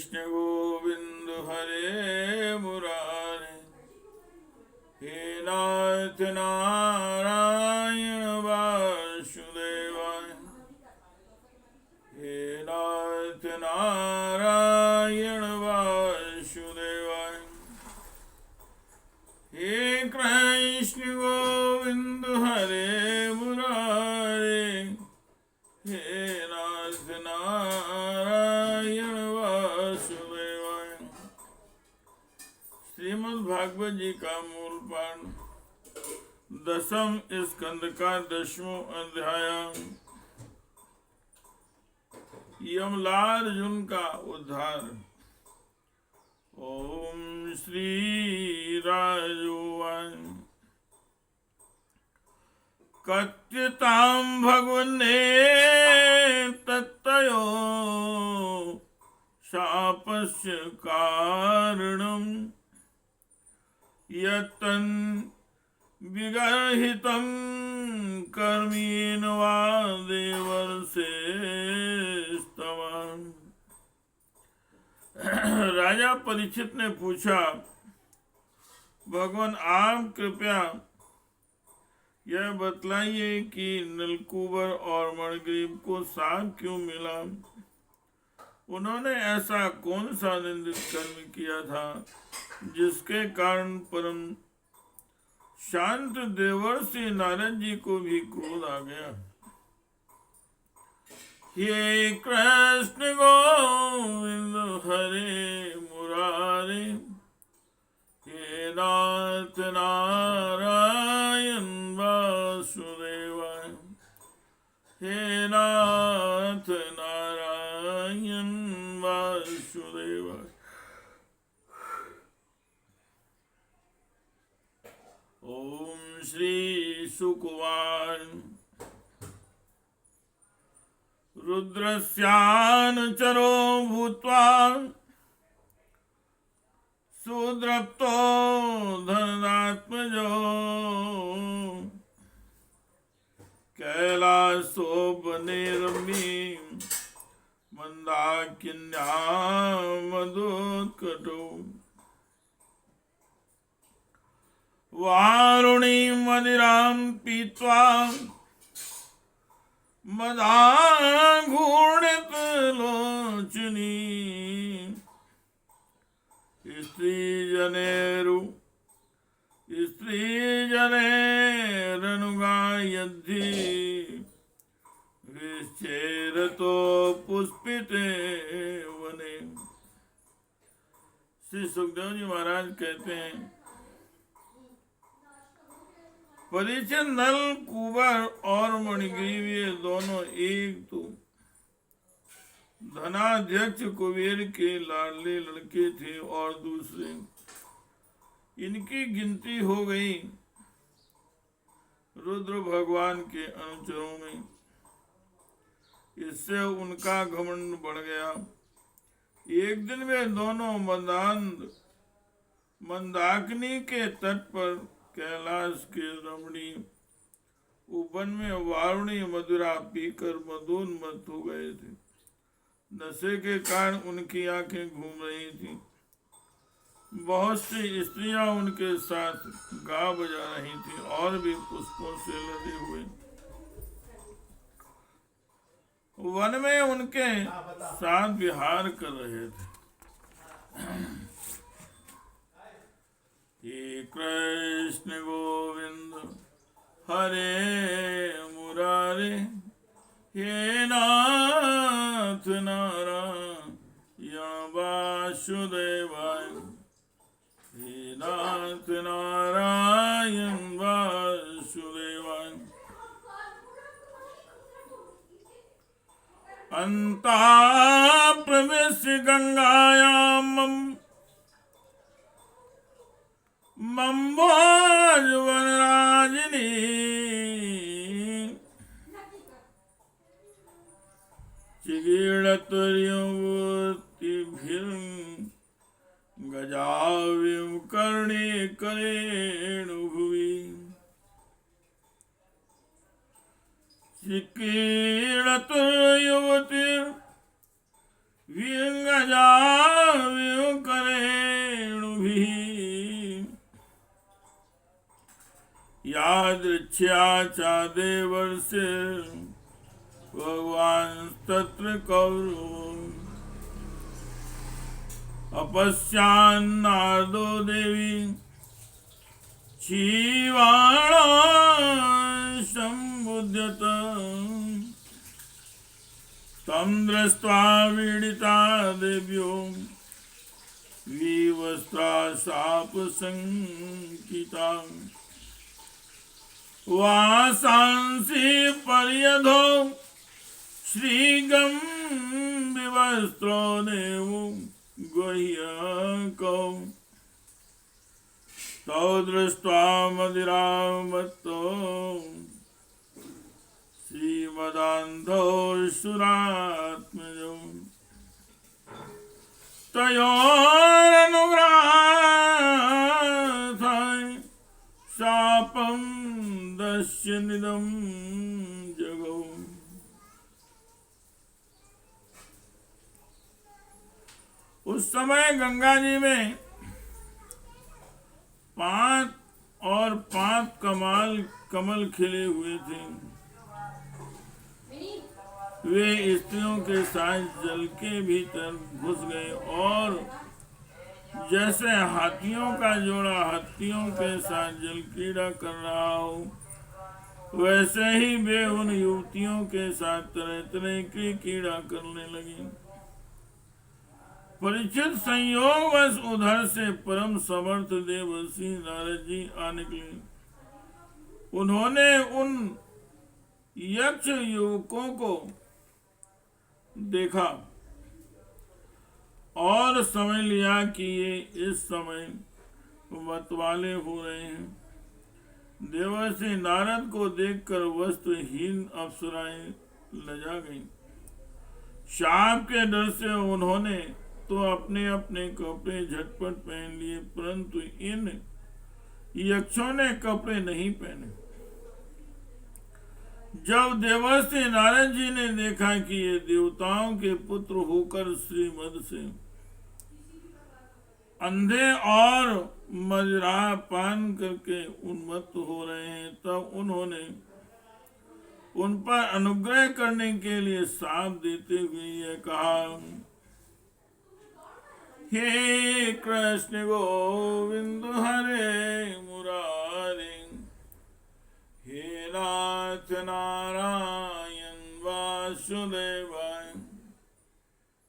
कृष्ण गोविंद हरे मुरारे, हे नाथ नारायण वासुदेवाय, हे नाथ नारायण वासुदेवाय, हे कृष्ण गोविंद हरे मुरारे, हे नाथ नारायण वासुदेवाय। श्रीमद् भागवत जी का मूल पाठ, दसम स्कंद का 10वां अध्याय, यमलार्जुन का उद्धार। ओम श्री राजुवाच, कथ्यतां भगवन्ने तत्तयो शापस्य कारणम् यत्तन् विगर्हितं कर्मेण वा देवर्षेस्तवान्। राजा परीक्षित ने पूछा, भगवान आप कृपया यह बतलाइए कि नलकूबर और मणिग्रीव को साप क्यों मिला। उन्होंने ऐसा कौन सा निंदित कर्म किया था जिसके कारण परम शांत देवर्षि नारद जी को भी क्रोध आ गया। हे कृष्ण गोविंद हरे मुरारे, हे नाथ नारायण वासुदेवाय, हे नाथ नारायण वासुदेवाय। ओम श्री शुकवाच, रुद्रस्यानुचरो भूत्वा सुद्रप्तो धनदात्मजो कैलासो वने रम्ये मंदाकिन्यां मधुकटो वारुणीं मदिरां पीत्वा मदाघूर्णितलोचनी स्त्रीजनेरनुगायद्धि विश्चेरतो पुष्पिते वने। श्री सुखदेव जी महाराज कहते हैं, परीक्षित नल कुबर और मणिग्रीव ये दोनों एक तो धनाध्यक्ष कुबेर के लाडले लड़के थे और दूसरे इनकी गिनती हो गई रुद्र भगवान के अनुचरों में। इससे उनका घमंड बढ़ गया। एक दिन वे दोनों मंदाकिनी के तट पर कैलाश के रमणीय उपवन में वारुणी मदिरा पीकर मदोन्मत्त हो गए थे। नशे के कारण उनकी आंखें घूम रही थी। बहुत सी स्त्रियां उनके साथ गा बजा रही थी और भी पुष्पों से लदे हुए वन में उनके साथ विहार कर रहे थे। हे कृष्ण गोविंद हरे मुरारे, हे नाथ नारायण वासुदेवाय, हे नाथ नारायण वासुदेवाय। अन्ता प्रविश्य गंगायां मम्बोज वनराजिनी चिगीर्णतुर्यवतिभिर्गजाविं कर्णे करेणुभुवि चिकीर्णतुर्यवतिर्भिर्गजा परीक्षया देवर्षि भगवान् तत्र कौरव अपश्यान्नारदो देवी क्षीवाणा सम्बुध्यत तं दृष्ट्वा वीडिता देव्यो विवस्त्रा शापशङ्किता वासांसि पर्यधो श्रीगं विवस्त्रो देवो गुह्यकौ तौ दृष्ट्वा मदिरामत्तो श्रीमदान्धो सुरात्मजो तयोरनुग्रहार्थाय शापं दस्यनिदं जगौ। उस समय गंगा जी में 5 कमल खिले हुए थे। वे स्त्रियों के साथ जल के भीतर घुस गए और जैसे हाथियों का जोड़ा हाथियों के साथ जल क्रीड़ा कर रहा हो, वैसे ही वे उन युवतियों के साथ तरह तरह की क्रीड़ा करने लगी। परीक्षित संयोगवश उधर से परम समर्थ देवर्षि नारद जी आ निकले। उन्होंने उन यक्ष युवकों को देखा और समझ लिया कि ये इस समय मतवाले हो रहे हैं। देवर्षि नारद को देखकर वस्त्रहीन अप्सराएं लजा गईं। शाप के डर से उन्होंने तो अपने अपने कपड़े झटपट पहन लिए, परंतु इन यक्षों ने कपड़े नहीं पहने। जब देवर्षि नारद जी ने देखा कि ये देवताओं के पुत्र होकर श्रीमद से अंधे और मदिरा पान करके उन्मत्त हो रहे हैं, तब उन्होंने उन पर अनुग्रह करने के लिए शाप देते हुए यह कहा, हे कृष्ण गोविंद हरे मुरारे, हे नाथ नारायण वासुदेवाय,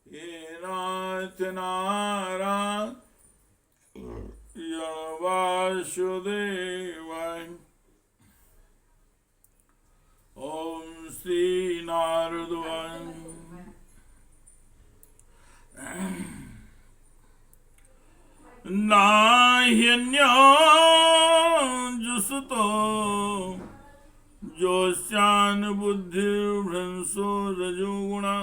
हे नाथ नारायण वासुदेवाय। ओम श्री नारदवाय। नाह्यन्यो जुसुतो जोस्यान बुद्धिर्भ्रंसो रजोगुणा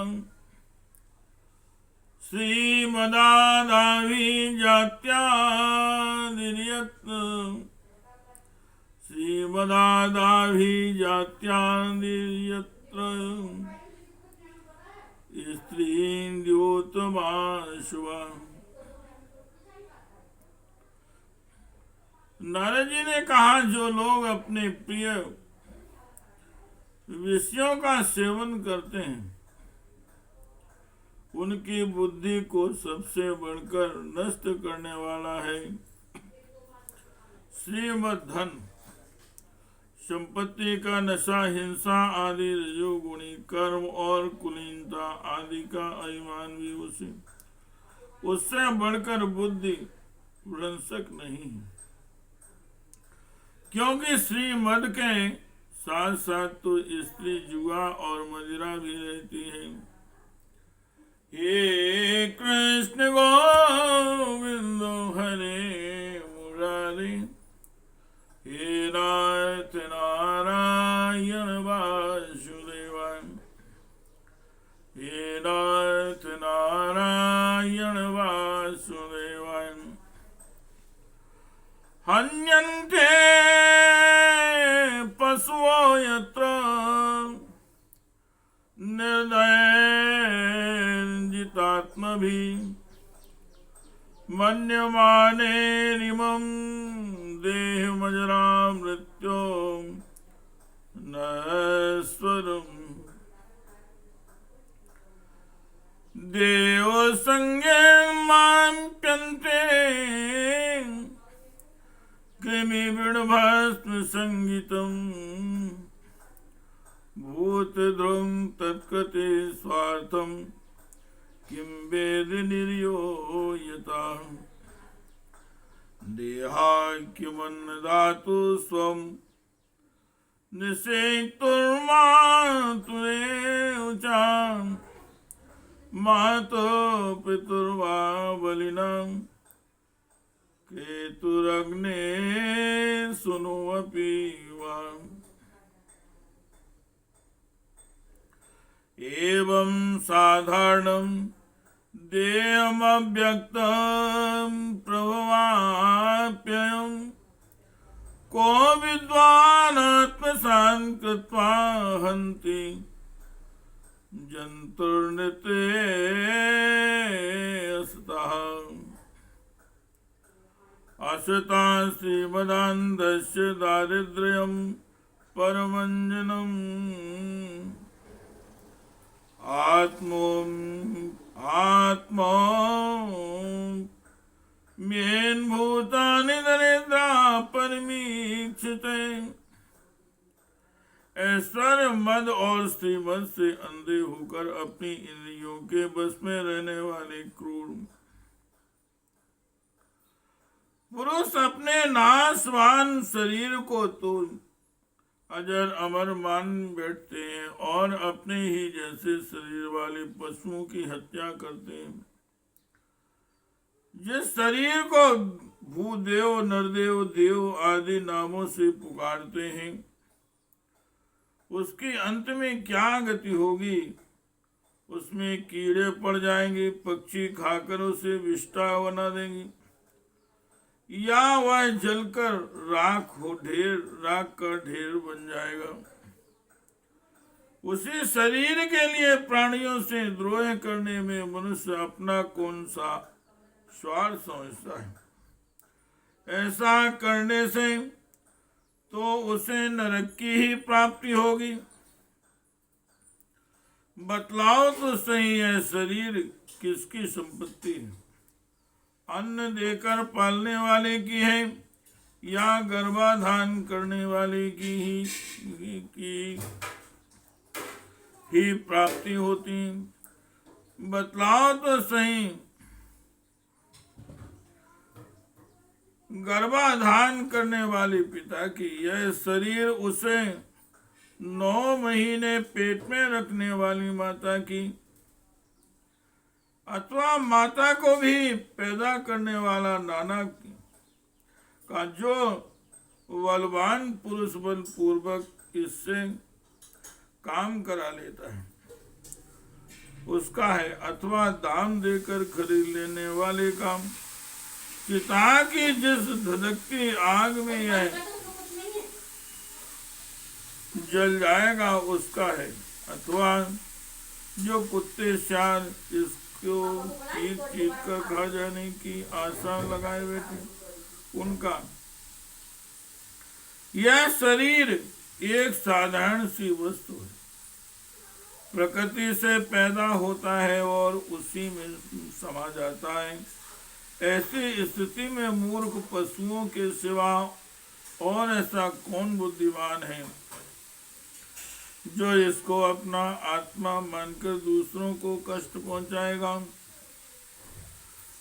श्रीमदादाभिजात्यादिर्यत्र स्त्रीन्द्योतमा शुभा। नारद जी ने कहा, जो लोग अपने प्रिय विषयों का सेवन करते हैं उनकी बुद्धि को सबसे बढ़कर नष्ट करने वाला है श्रीमद् धन, संपत्ति का नशा, हिंसा आदि रजोगुणी कर्म और कुलीनता आदि का अभिमान भी उससे बढ़कर बुद्धि भ्रंशक नहीं है, क्योंकि श्रीमद के साथ साथ तो स्त्री जुआ और मदिरा भी रहती है। हे कृष्ण गोविंद हरे मुरारी, हे नाथ नारायण वासुदेवाय, हे नाथ नारायण वासुदेवाय। हन्यन्ते पशवो यत्र निर्दयजितात्मभिः मन्यमानेरिमं देहमजरा मृत्यो नश्वरम् देव संज्ञाप्यन्ते कृमिबिडभस्म संगीतम् भूतध्रुवं तत्कृते स्वार्थं किं वेद निर्यो यथा देहाख्यमन्नदातु स्वं निषेक्तुर्मातुरेवचां मातो पितुर्वा बलिनां केतुरग्ने सुनोऽपि वा एवं साधारणं देहमव्यक्तं प्रभवाप्ययं को विद्वान् आत्मसान् कृत्वा हन्ति जन्तुर्नित्यस्तः असता श्रीमदान्धस्य दारिद्र्यं परमञ्जनम् आत्मेन भूतानि दरिद्रा परिमीक्षिते ऐश्वर्य मद और श्रीमद से अंधे होकर अपनी इंद्रियों के बस में रहने वाले क्रूर पुरुष अपने नाशवान शरीर को तो अजर अमर मान बैठते हैं और अपने ही जैसे शरीर वाले पशुओं की हत्या करते हैं। जिस शरीर को भूदेव, नरदेव, देव आदि नामों से पुकारते हैं उसकी अंत में क्या गति होगी? उसमें कीड़े पड़ जाएंगे, पक्षी खाकर उसे विष्ठा बना देंगे या वह जलकर राख का ढेर बन जाएगा। उसी शरीर के लिए प्राणियों से द्रोह करने में मनुष्य अपना कौन सा स्वार्थ समझता है? ऐसा करने से तो उसे नरक की ही प्राप्ति होगी। बतलाओ तो सही, है शरीर किसकी संपत्ति है? अन्न देकर पालने वाले की है या गर्भाधान करने वाले की ही प्राप्ति होती? बतलाओ तो सही। गर्भाधान करने वाले पिता की, यह शरीर उसे 9 महीने पेट में रखने वाली माता की, अथवा माता को भी पैदा करने वाला नाना का जो बलवान पुरुष बल पूर्वक इससे काम करा लेता है उसका है, अथवा दाम देकर खरीद लेने वाले का चिता की जिस धधकती आग में यह जल जाएगा उसका है, अथवा जो कुत्ते श्यार इसको चीर कर खा जाने की आशा लगाए बैठे उनका। यह शरीर एक साधारण सी वस्तु है, प्रकृति से पैदा होता है और उसी में समा जाता है। ऐसी स्थिति में मूर्ख पशुओं के सिवा और ऐसा कौन बुद्धिमान है जो इसको अपना आत्मा मानकर दूसरों को कष्ट पहुंचाएगा,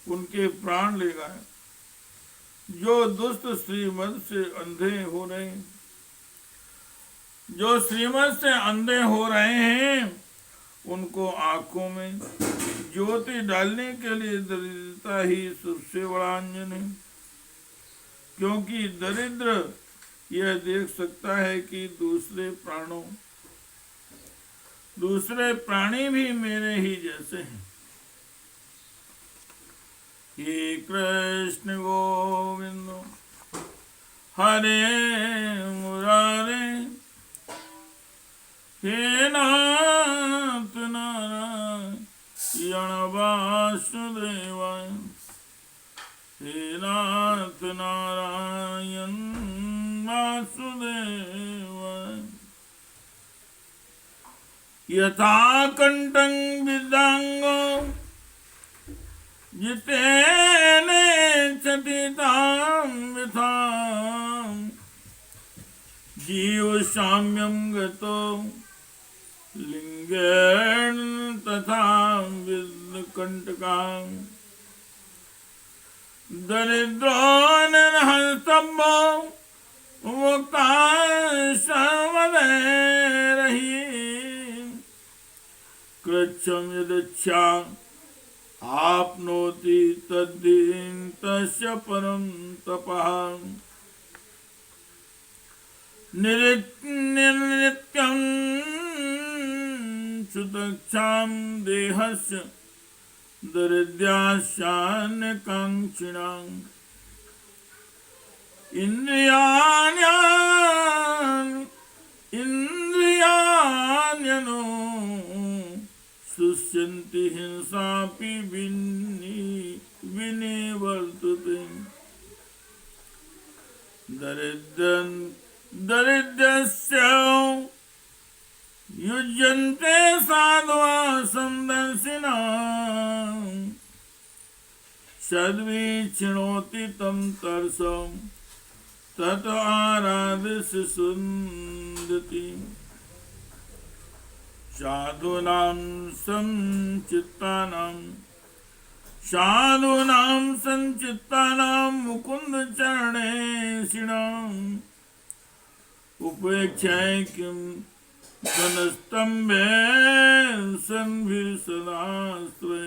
उनके प्राण लेगा। जो दुष्ट श्रीमत से अंधे हो रहे हैं, जो श्रीमत से अंधे हो रहे हैं उनको आंखों में ज्योति डालने के लिए दरिद्रता ही सबसे बड़ा अंजन है, क्योंकि दरिद्र यह देख सकता है कि दूसरे प्राणी भी मेरे ही जैसे हैं। हे कृष्ण गोविंद हरे मुरारे, हे नाथ नारायण वासुदेवाय, हे नाथ नारायण वासुदेवाय। यथा कंठं विदांगो जितेने चतितां व्यथां जीव साम्यं गतो लिंगेन तथा विद्कंटकां दरिद्रो नरहस्तम्भो मुक्ता सर्वदैरहि कृच्छं यदच्छा आपनोति तद्दीन तस्य परम तपः नित्यं सुदक्षां देहस्य दरिद्राशान्यकाङ्क्षिणाम् इंद्रियाण्यनो शुष्यन्ति हिंसापि विनिवर्तते दरिद्रस्य युज्यन्ते साधवा संदर्शिनाः सद्वीक्षणोति तं तरसं तत आराधस्य सुन्दति साधूनां संचित्तानां मुकुंद चरणेषिणाम् उपेक्षाय किं धनस्तंभे सन्भिर्सदास्त्वे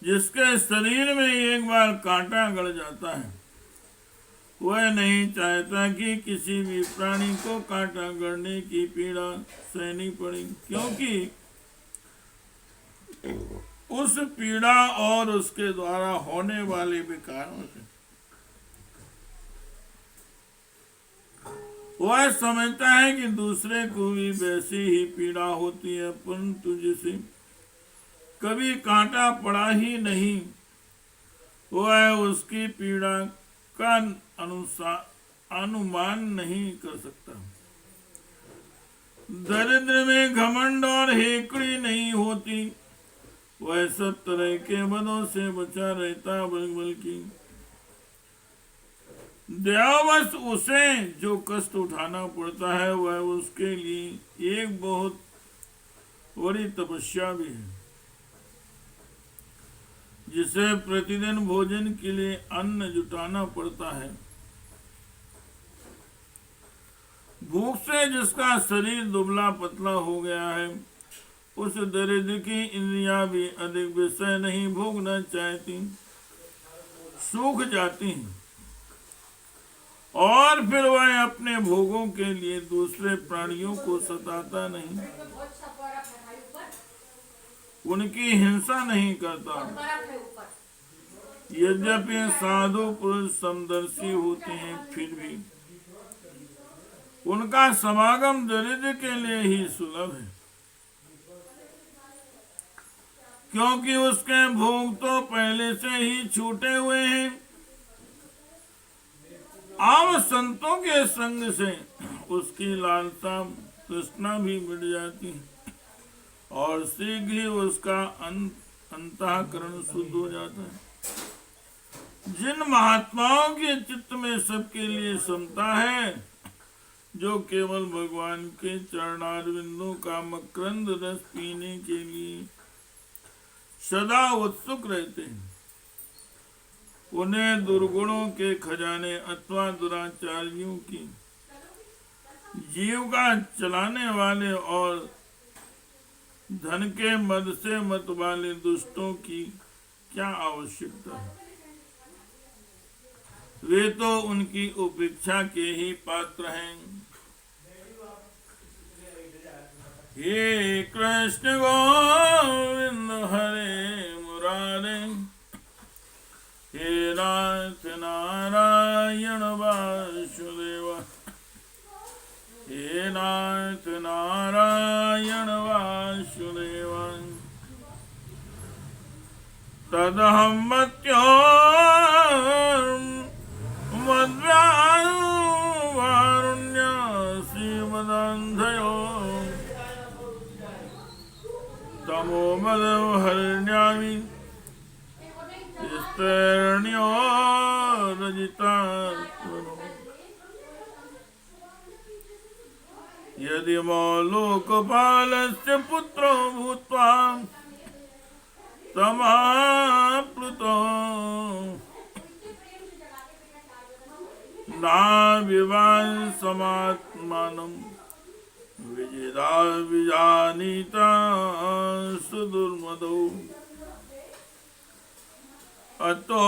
जिसके शरीर में एक बार कांटा गड़ जाता है वह नहीं चाहता कि किसी भी प्राणी को कांटा गड़ने की पीड़ा सहनी पड़े, क्योंकि उस पीड़ा और उसके द्वारा होने वाले विकारों से वह समझता है कि दूसरे को भी वैसी ही पीड़ा होती है, परंतु जिसे कभी कांटा पड़ा ही नहीं वह उसकी पीड़ा का अनुमान नहीं कर सकता। दरिद्र में घमंड और हेकड़ी नहीं होती, वह सब तरह के बदों से बचा रहता, बल्कि देववश उसे जो कष्ट उठाना पड़ता है वह उसके लिए एक बहुत बड़ी तपस्या भी है। जिसे प्रतिदिन भोजन के लिए अन्न जुटाना पड़ता है, भूख से जिसका शरीर दुबला पतला हो गया है, उस दरिद्र की इंद्रियां भी अधिक विषय नहीं भोगना चाहती, सूख जाती हैं और फिर वह अपने भोगों के लिए दूसरे प्राणियों को सताता नहीं, उनकी हिंसा नहीं करता। यद्यपि साधु पुरुष समदर्शी होते हैं, फिर भी उनका समागम दरिद्र के लिए ही सुलभ है, क्योंकि उसके भोग तो पहले से ही छूटे हुए हैं। आम संतों के संग से उसकी लालसा तृष्णा भी मिट जाती है और शीघ्र ही उसका अंतःकरण शुद्ध हो जाता है। जिन महात्माओं के चित्त में सबके लिए समता है, जो केवल भगवान के चरणारविंदों का मकरंद रस पीने के लिए सदा उत्सुक रहते हैं, उन्हें दुर्गुणों के खजाने अथवा दुराचारियों की जीविका चलाने वाले और धन के मद से मत वाले दुष्टों की क्या आवश्यकता है। वे तो उनकी उपेक्षा के ही पात्र हैं। हे कृष्ण गोविंद हरे मुरारे, हे नाथ नारायण वासुदेव, हे नाथ नारायण वासुदेव। तदहं मत्यो मद्वारुण्य भयो तमो मदो हरण्यामि स्तरण्यो रजिता यदि मो लोकपालस्य पुत्रो भूत्वा समाप्लुतो नाभिवान् समात्मानं विजिता विजानीता सुदुर्मदो अतो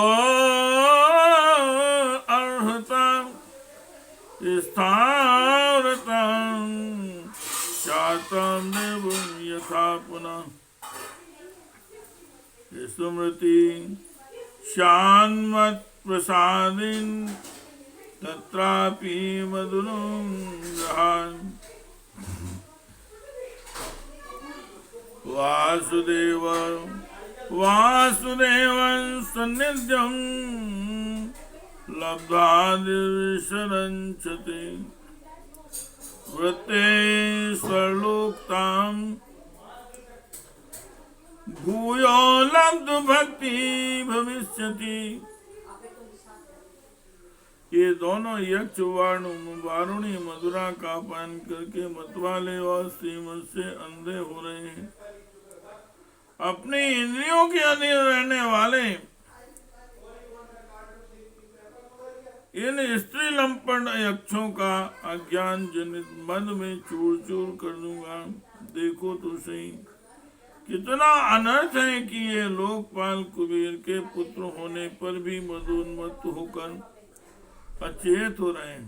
अर्हता स्थावरतां शातं देवं यथा पुनः स्मृति शान्मत् प्रसादिन तत्रापि मधुरं गृहान् वासुदेवं सन्निध्यं लब्ध्वा दिविशरञ्चते वृत्ते स्वलोक्तां भूयो लब्ध भक्ति भविष्यति। ये दोनों यक्ष वारुणी मधुरा का पान करके मतवाले और श्रीमत से अंधे हो रहे हैं। अपनी इंद्रियों के अधीन रहने वाले इन स्त्री लंपट यक्षों का अज्ञान जनित मद में चूर चूर कर दूंगा। देखो तो सही कितना अनर्थ है कि ये लोकपाल कुबेर के पुत्र होने पर भी मदोन्मत्त होकर अचेत हो रहे हैं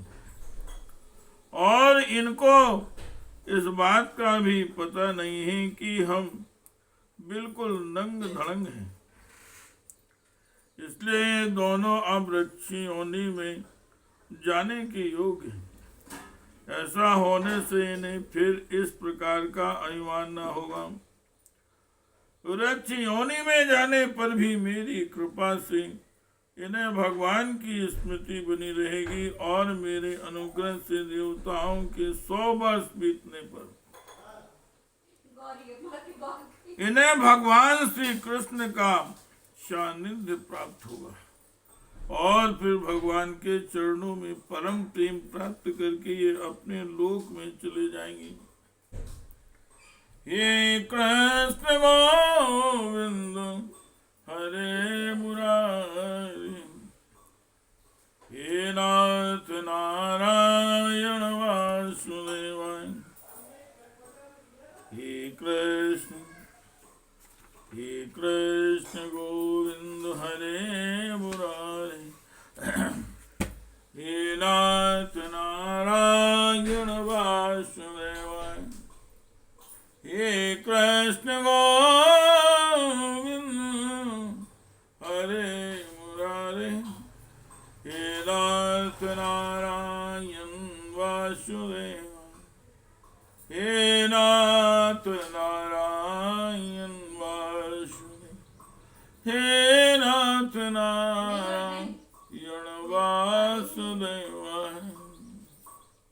और इनको इस बात का भी पता नहीं है कि हम बिल्कुल नंग धड़ंग हैं। इसलिए दोनों अब रक्षी योनि में जाने के योग्य हैं। ऐसा होने से इन्हें फिर इस प्रकार का अभिमान न होगा। रक्षी योनि में जाने पर भी मेरी कृपा से इन्हें भगवान की स्मृति बनी रहेगी और मेरे अनुग्रह से देवताओं के 100 वर्ष बीतने पर इन्हें भगवान श्री कृष्ण का सानिध्य प्राप्त होगा और फिर भगवान के चरणों में परम प्रेम प्राप्त करके ये अपने लोक में चले जाएंगे। हे कृष्ण गोविंद हरे मुरारी, हे नाथ नारायण वासुदेवाय, हे कृष्ण गोविंद हरे मुरारी, हे नाथ नारायण वासुदेवाय, हे कृष्ण गोविंद हरे मुरारे, हे नाथ नारायण वासुदेव, हे नाथ नारायण वासुदेव, हे